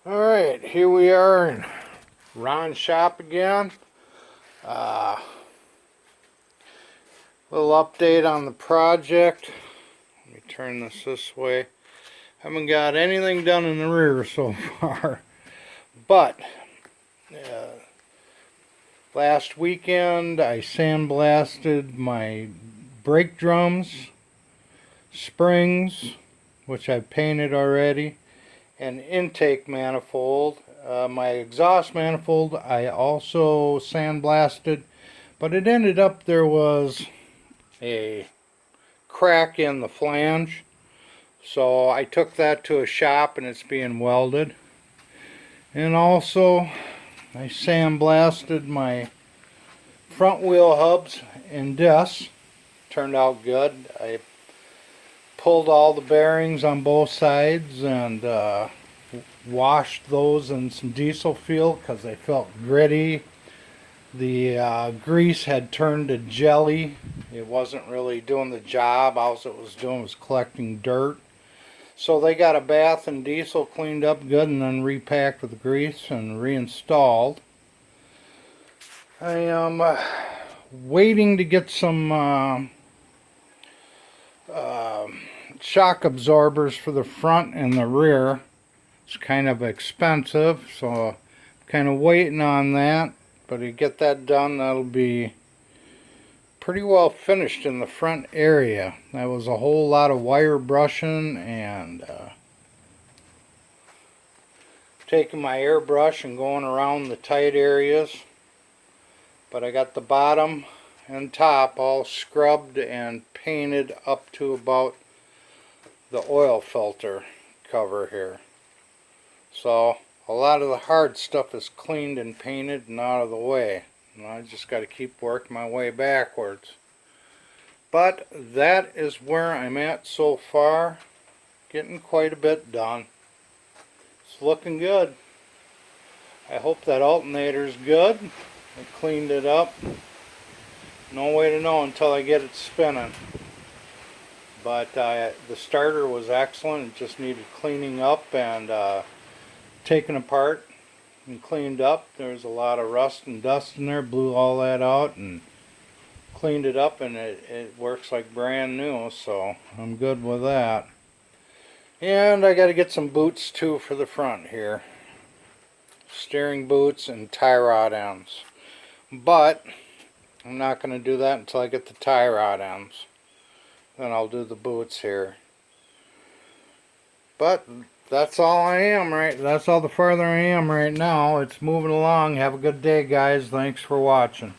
Alright, here we are in Ron's shop again. Little update on the project. Let me turn this way. Haven't got anything done in the rear so far. But last weekend I sandblasted my brake drums, springs, which I painted already, and intake manifold. My exhaust manifold I also sandblasted, but it ended up there was a crack in the flange, so I took that to a shop and it's being welded. And also I sandblasted my front wheel hubs and discs. Turned out good. I pulled all the bearings on both sides and washed those in some diesel fuel because they felt gritty. The grease had turned to jelly. It wasn't really doing the job. All it was doing was collecting dirt. So they got a bath and diesel cleaned up good and then repacked with grease and reinstalled. I am waiting to get some shock absorbers for the front and the rear. It's kind of expensive, so I'm kind of waiting on that. But to get that done, that'll be pretty well finished in the front area. That was a whole lot of wire brushing and taking my airbrush and going around the tight areas. But I got the bottom and top all scrubbed and painted up to about the oil filter cover here. So a lot of the hard stuff is cleaned and painted and out of the way. And I just got to keep working my way backwards. But that is where I'm at so far. Getting quite a bit done. It's looking good. I hope that alternator's good. I cleaned it up. No way to know until I get it spinning. But the starter was excellent. It just needed cleaning up and taken apart and cleaned up. There's a lot of rust and dust in there. Blew all that out and cleaned it up, and it works like brand new, so I'm good with that. And I got to get some boots too for the front here. Steering boots and tie rod ends. But I'm not going to do that until I get the tie rod ends. Then I'll do the boots here. But that's all that's all the farther I am right now. It's moving along. Have a good day, guys. Thanks for watching.